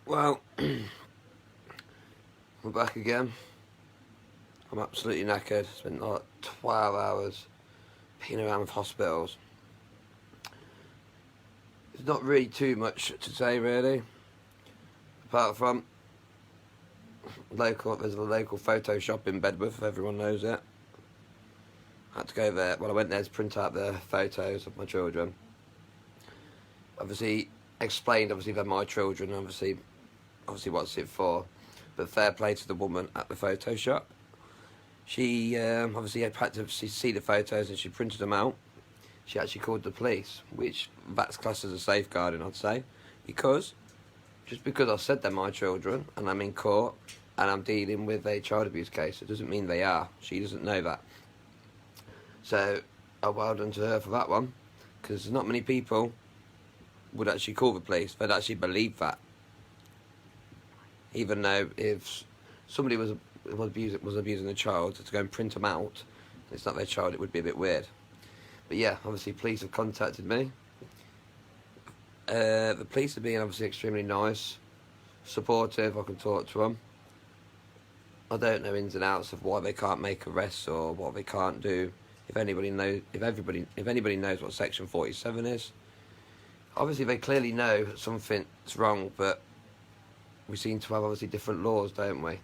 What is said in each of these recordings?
Well, we're back again. I'm absolutely knackered. Spent like 12 hours peeing around with hospitals. There's not really too much to say, really. Apart from there's a local photo shop in Bedworth, if everyone knows it. I had to go there. Well, I went there to print out the photos of my children. Obviously, explained they're my children, obviously what's it for. But fair play to the woman at the photo shop. She obviously had to see the photos and she printed them out. She actually called the police, which that's classed as a safeguarding, I'd say, because just because I said they're my children and I'm in court and I'm dealing with a child abuse case, it doesn't mean they are. She doesn't know that. So, well done to her for that one, because not many people would actually call the police. They'd actually believe that. Even though if somebody was abusing a child, to go and print them out, it's not their child, it would be a bit weird. But yeah, obviously police have contacted me. The police are being obviously extremely nice, supportive. I can talk to them. I don't know ins and outs of why they can't make arrests or what they can't do. If anybody knows what Section 47 is, obviously they clearly know something's wrong, but we seem to have obviously different laws, don't we?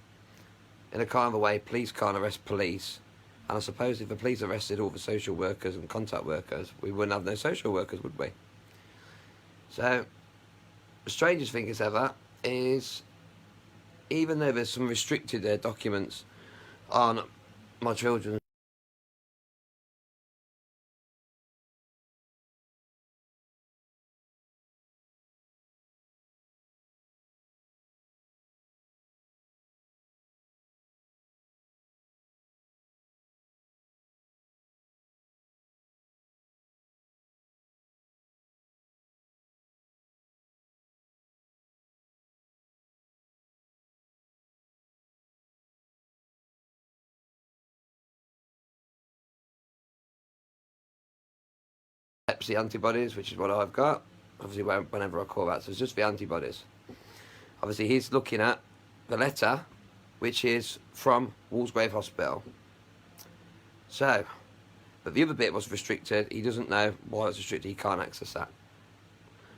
In a kind of a way, police can't arrest police, and I suppose if the police arrested all the social workers and contact workers, we wouldn't have no social workers, would we? So, the strangest thing as ever is, even though there's some restricted documents on my children, Hep C antibodies, which is what I've got. Obviously, whenever I call that, so it's just the antibodies. Obviously, he's looking at the letter, which is from Walsgrave Hospital. So, but the other bit was restricted. He doesn't know why it's restricted. He can't access that.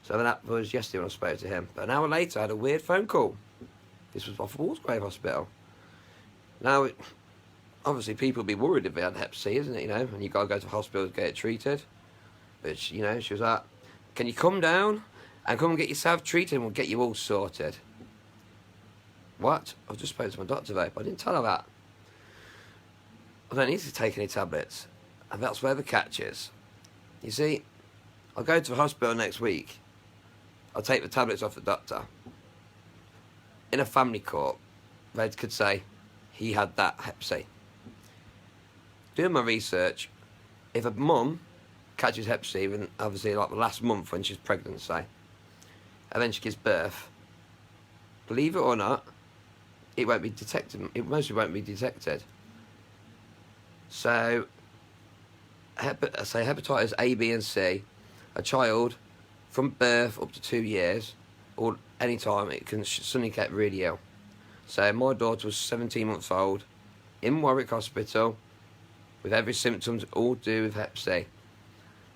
So that was yesterday when I spoke to him. But an hour later, I had a weird phone call. This was off Walsgrave Hospital. Now, obviously, people would be worried if they had Hep C, isn't it? You know, and you got to go to the hospital to get it treated. But she was like, "Can you come down and come and get yourself treated, and we'll get you all sorted." What? I've just spoken to my doctor though, but I didn't tell her that. I don't need to take any tablets, and that's where the catch is. You see, I'll go to the hospital next week. I'll take the tablets off the doctor. In a family court, they could say he had that Hep C. Doing my research, if a mum catches Hep C, and obviously like the last month when she's pregnant, say, and then she gives birth, believe it or not, it won't be detected. It mostly won't be detected. So, say hepatitis A, B, and C, a child from birth up to 2 years, or any time, it can suddenly get really ill. So my daughter was 17 months old, in Warwick Hospital, with every symptoms all to do with Hep C.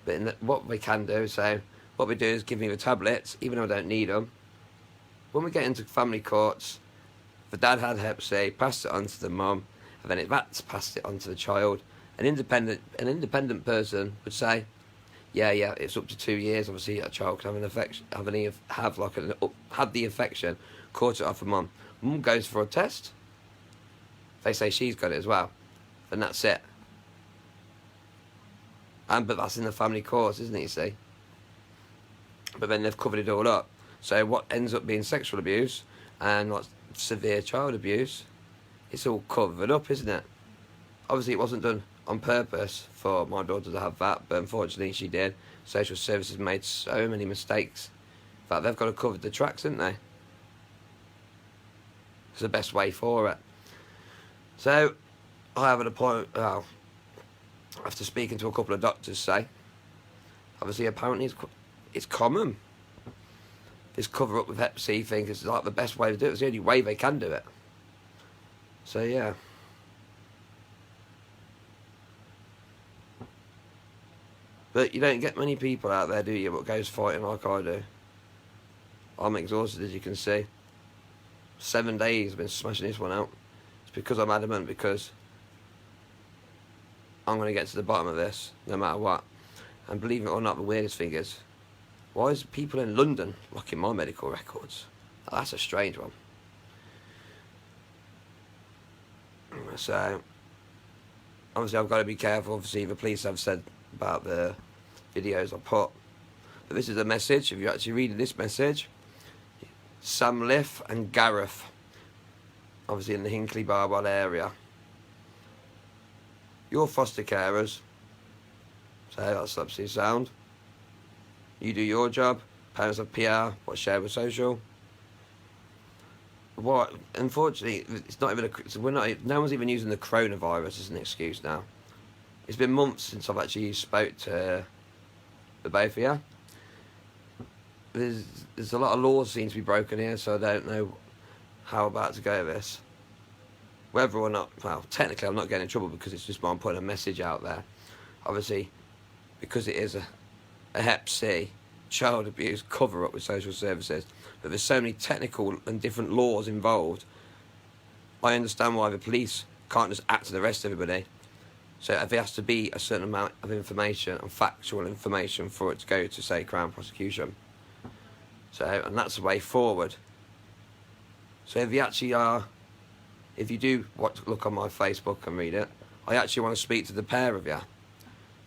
But what we can do, so what we do is give me the tablets, even though I don't need them. When we get into family courts, the dad had Hep C, passed it on to the mum, and then that's passed it on to the child. An independent person would say, yeah, it's up to 2 years. Obviously, a child can have an infection, had the infection, caught it off a mum. Mum goes for a test. They say she's got it as well, and that's it. But that's in the family courts, isn't it, you see? But then they've covered it all up. So what ends up being sexual abuse and like severe child abuse, it's all covered up, isn't it? Obviously, it wasn't done on purpose for my daughter to have that, but unfortunately she did. Social services made so many mistakes. In fact, they've got to cover the tracks, haven't they? It's the best way for it. So, I have an appointment, after speaking to a couple of doctors, say, obviously apparently it's common this cover up with Hep C thing is like the best way to do it. It's the only way they can do it. So yeah. But you don't get many people out there, do you, what goes fighting like I do. I'm exhausted, as you can see. 7 days I've been smashing this one out. It's because I'm adamant, because I'm going to get to the bottom of this, no matter what. And believe it or not, the weirdest thing is, why is people in London locking my medical records? Now, that's a strange one. So, obviously I've got to be careful. Obviously the police have said about the videos I put. But this is a message, if you're actually reading this message. Sam Liff and Gareth, obviously in the Hinckley Barbad area. You're foster carers, so that's absolutely sound. You do your job, parents have PR, what's shared with social. What? Unfortunately, it's not even no one's even using the coronavirus as an excuse now. It's been months since I've actually spoke to the both of you. There's a lot of laws seem to be broken here, so I don't know how about to go with this. Whether or not, well, technically I'm not getting in trouble because it's just I'm putting a message out there. Obviously, because it is a Hep C, child abuse cover-up with social services, but there's so many technical and different laws involved. I understand why the police can't just act to arrest everybody. So there has to be a certain amount of information and factual information for it to go to, say, Crown prosecution. So, and that's the way forward. So if you actually are, if you do look on my Facebook and read it, I actually want to speak to the pair of you.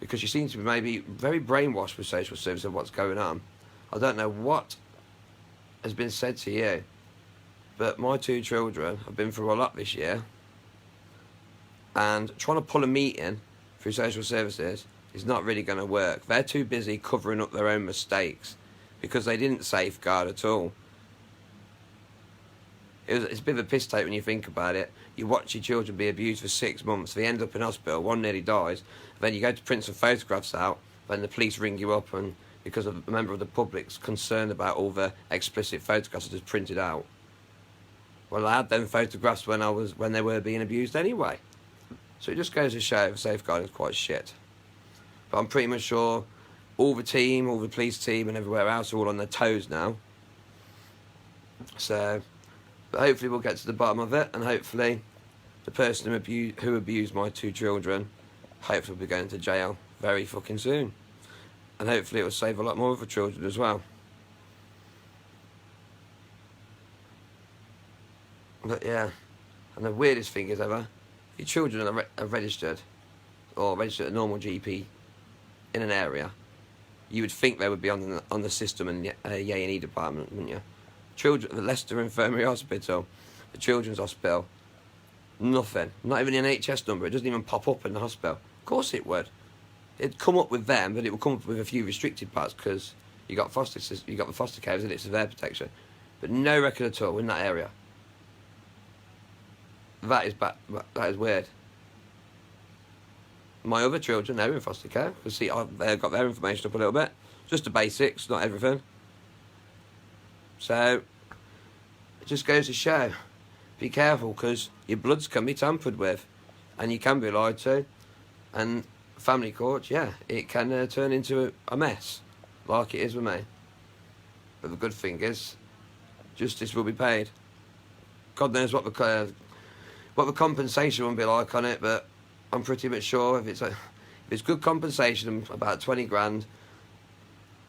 Because you seem to be maybe very brainwashed with social services of what's going on. I don't know what has been said to you, but my 2 children have been through a lot this year. And trying to pull a meeting through social services is not really going to work. They're too busy covering up their own mistakes because they didn't safeguard at all. It's a bit of a piss take when you think about it. You watch your children be abused for 6 months, they end up in hospital, one nearly dies, then you go to print some photographs out, then the police ring you up and because a member of the public's concerned about all the explicit photographs that is printed out. Well, I had them photographs when they were being abused anyway. So it just goes to show the safeguarding is quite shit. But I'm pretty much sure all the team, all the police team and everywhere else are all on their toes now. So, but hopefully we'll get to the bottom of it, and hopefully the person who abused my 2 children, hopefully will be going to jail very fucking soon. And hopefully it will save a lot more of the children as well. But yeah, and the weirdest thing is ever, if your children are registered, or registered at a normal GP in an area, you would think they would be on the system in the A&E department, wouldn't you? Children, the Leicester Infirmary Hospital, the Children's Hospital, nothing. Not even the NHS number. It doesn't even pop up in the hospital. Of course it would. It'd come up with them, but it would come up with a few restricted parts because you got the foster carers and it's their protection, but no record at all in that area. That is bad. That is weird. My other children, they're in foster care. You see, they've got their information up a little bit. Just the basics, not everything. So, it just goes to show. Be careful, because your bloods can be tampered with. And you can be lied to. And family courts, yeah, it can turn into a mess. Like it is with me. But the good thing is, justice will be paid. God knows what the compensation will be like on it, but I'm pretty much sure if it's good compensation, about 20 grand,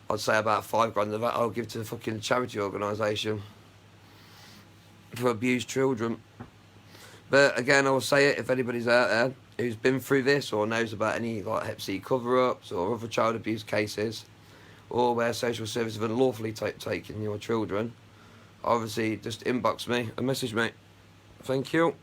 I'd say about 5 grand of that I'll give to the fucking charity organisation for abused children. But again, I will say it, if anybody's out there who's been through this or knows about any like Hep C cover-ups or other child abuse cases, or where social services have unlawfully taken your children, obviously just inbox me and message me. Thank you.